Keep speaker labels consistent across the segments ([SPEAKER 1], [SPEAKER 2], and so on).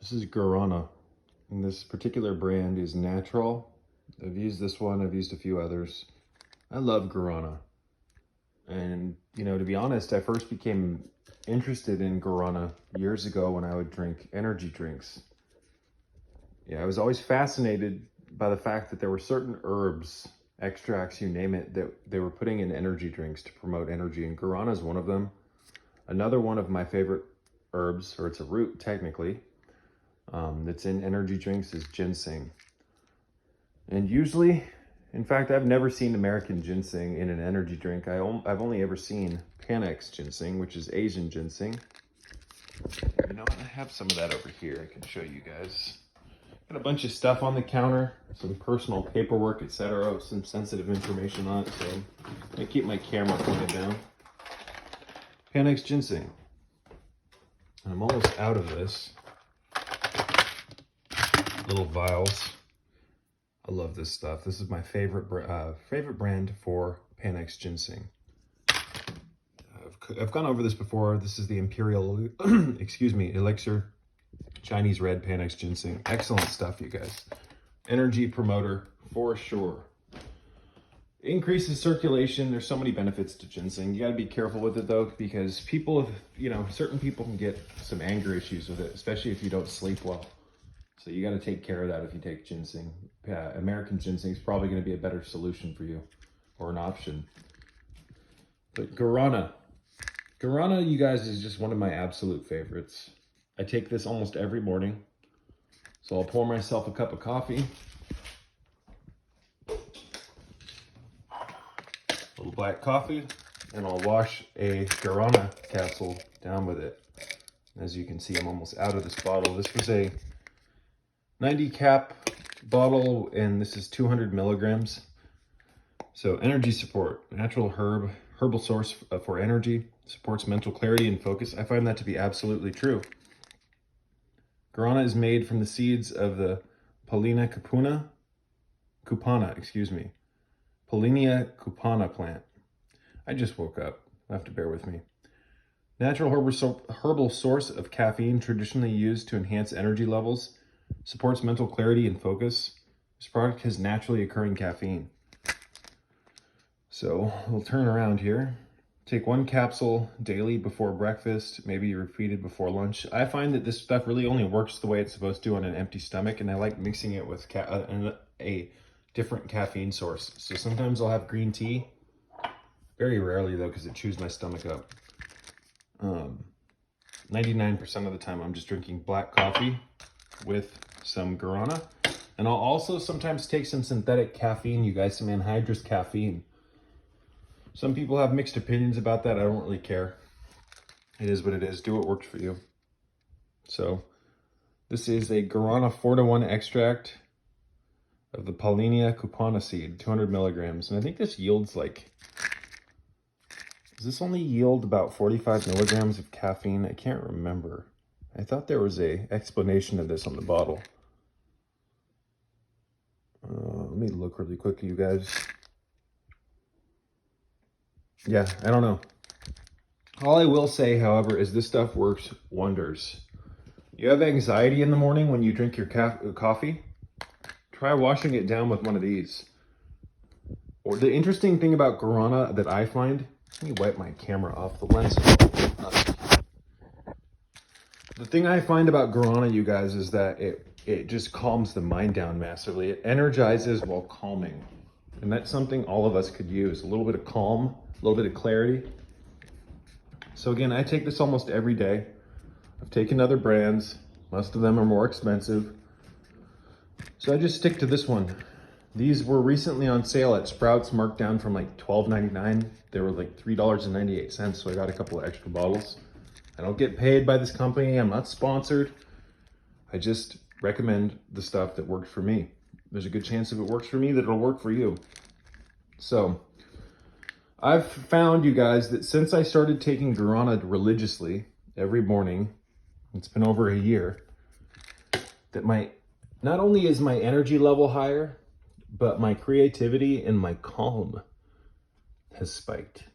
[SPEAKER 1] This is Guarana, and this particular brand is Natrol. I've used this one, I've used a few others. I love Guarana. And, to be honest, I first became interested in Guarana years ago when I would drink energy drinks. Yeah, I was always fascinated by the fact that there were certain herbs, extracts, you name it, that they were putting in energy drinks to promote energy, and Guarana is one of them. Another one of my favorite herbs, or it's a root technically, that's in energy drinks is ginseng. And usually, in fact, I've never seen American ginseng in an energy drink. I've only ever seen Panax ginseng, which is Asian ginseng. You know what? I have some of that over here. I can show you guys. Got a bunch of stuff on the counter, some personal paperwork, etc., some sensitive information on it, so I'm gonna keep my camera pointed down. Panax ginseng. And I'm almost out of this. Little vials. I love this stuff. This is my favorite brand for Panax ginseng. I've gone over this before. This is the Imperial, Elixir Chinese red Panax ginseng. Excellent stuff, you guys. Energy promoter for sure. Increases circulation. There's so many benefits to ginseng. You got to be careful with it though, because certain people can get some anger issues with it, especially if you don't sleep well. So you got to take care of that if you take ginseng. American ginseng is probably going to be a better solution for you, or an option. But Guarana, you guys, is just one of my absolute favorites. I take this almost every morning. So I'll pour myself a cup of coffee, a little black coffee, and I'll wash a Guarana capsule down with it. As you can see, I'm almost out of this bottle. This was a 90 cap bottle, and this is 200 milligrams. So energy support, natural herbal source for energy, supports mental clarity and focus. I find that to be absolutely true. Guarana is made from the seeds of the Polinia cupana plant. I just woke up. You'll have to bear with me. Natural herbal source of caffeine, traditionally used to enhance energy levels, supports mental clarity and focus. This product has naturally occurring caffeine. So we'll turn around here. Take one capsule daily before breakfast, maybe repeated before lunch. I find that this stuff really only works the way it's supposed to on an empty stomach, and I like mixing it with a different caffeine source. So sometimes I'll have green tea. Very rarely though, because it chews my stomach up. 99% of the time I'm just drinking black coffee with some Guarana. And I'll also sometimes take some synthetic caffeine, you guys, some anhydrous caffeine. Some people have mixed opinions about that. I don't really care. It is what it is. Do what works for you. So this is a Guarana 4-to-1 extract of the Polinia cupana seed, 200 milligrams. And I think this yields does this only yield about 45 milligrams of caffeine? I can't remember. I thought there was a explanation of this on the bottle. Let me look really quick, you guys. Yeah, I don't know. All I will say, however, is this stuff works wonders. You have anxiety in the morning when you drink your coffee? Try washing it down with one of these. Or the interesting thing about Guarana that I find, let me wipe my camera off, the lens. The thing I find about Guarana, you guys, is that it just calms the mind down massively. It energizes while calming. And that's something all of us could use. A little bit of calm, a little bit of clarity. So again, I take this almost every day. I've taken other brands. Most of them are more expensive. So I just stick to this one. These were recently on sale at Sprouts, marked down from like $12.99. They were like $3.98, so I got a couple of extra bottles. I don't get paid by this company. I'm not sponsored. I just recommend the stuff that works for me. There's a good chance if it works for me that it'll work for you. So I've found, you guys, that since I started taking Guarana religiously every morning, it's been over a year, that not only is my energy level higher, but my creativity and my calm has spiked.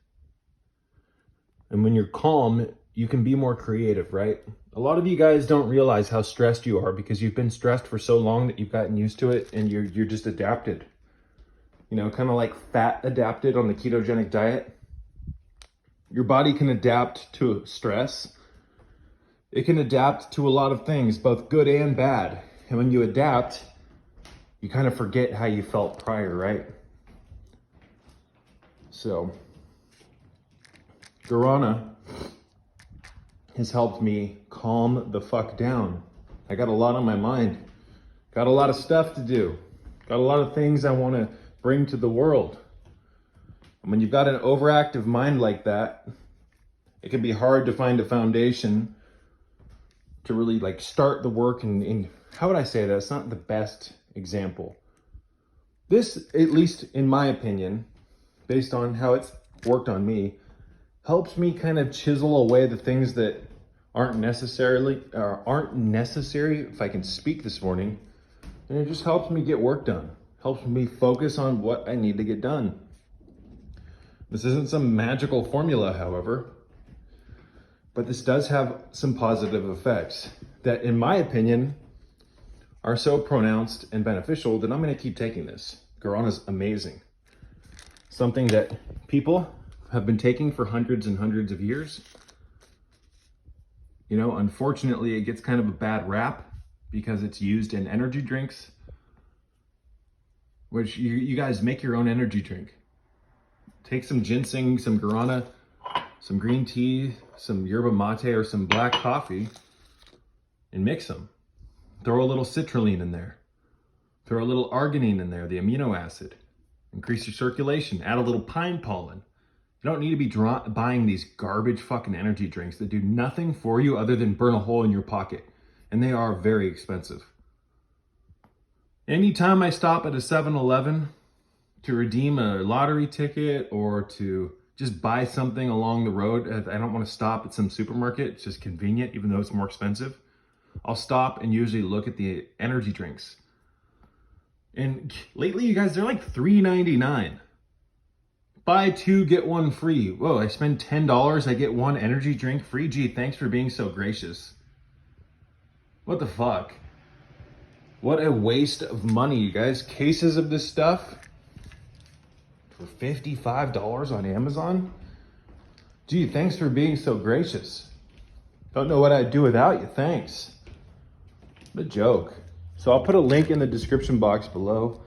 [SPEAKER 1] And when you're calm, you can be more creative, right? A lot of you guys don't realize how stressed you are because you've been stressed for so long that you've gotten used to it and you're just adapted. You know, kind of like fat adapted on the ketogenic diet. Your body can adapt to stress. It can adapt to a lot of things, both good and bad. And when you adapt, you kind of forget how you felt prior, right? So, Guarana has helped me calm the fuck down. I got a lot on my mind. Got a lot of stuff to do. Got a lot of things I want to bring to the world. And when you've got an overactive mind like that, it can be hard to find a foundation to really like start the work. And how would I say that? It's not the best example. This, at least in my opinion, based on how it's worked on me, helps me kind of chisel away the things that aren't necessary, if I can speak this morning. And it just helps me get work done. Helps me focus on what I need to get done. This isn't some magical formula, however, but this does have some positive effects that, in my opinion, are so pronounced and beneficial that I'm going to keep taking this. Guarana is amazing. Something that people have been taking for hundreds and hundreds of years. You know, unfortunately, it gets kind of a bad rap because it's used in energy drinks, which you guys make your own energy drink. Take some ginseng, some guarana, some green tea, some yerba mate, or some black coffee, and mix them. Throw a little citrulline in there. Throw a little arginine in there, the amino acid. Increase your circulation. Add a little pine pollen. You don't need to be buying these garbage fucking energy drinks that do nothing for you other than burn a hole in your pocket. And they are very expensive. Anytime I stop at a 7-Eleven to redeem a lottery ticket or to just buy something along the road, I don't want to stop at some supermarket. It's just convenient, even though it's more expensive. I'll stop and usually look at the energy drinks. And lately, you guys, they're like $3.99. Buy two, get one free. Whoa, I spend $10, I get one energy drink free. Gee, thanks for being so gracious. What the fuck? What a waste of money, you guys. Cases of this stuff for $55 on Amazon? Gee, thanks for being so gracious. Don't know what I'd do without you, thanks. What a joke. So I'll put a link in the description box below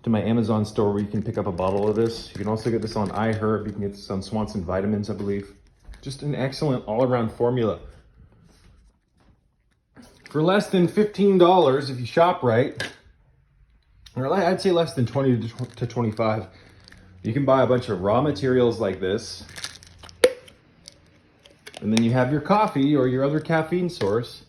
[SPEAKER 1] to my Amazon store where you can pick up a bottle of this. You can also get this on iHerb. You can get this on Swanson Vitamins, I believe. Just an excellent all-around formula. For less than $15 if you shop right, or I'd say less than 20 to 25, you can buy a bunch of raw materials like this. And then you have your coffee or your other caffeine source.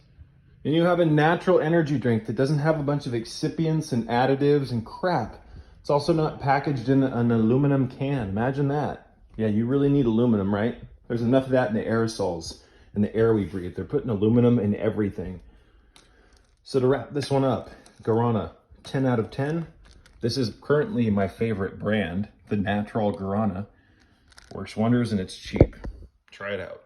[SPEAKER 1] And you have a natural energy drink that doesn't have a bunch of excipients and additives and crap. It's also not packaged in an aluminum can. Imagine that. Yeah, you really need aluminum, right? There's enough of that in the aerosols, in the air we breathe. They're putting aluminum in everything. So to wrap this one up, Guarana, 10 out of 10. This is currently my favorite brand, the Natrol Guarana. Works wonders and it's cheap. Try it out.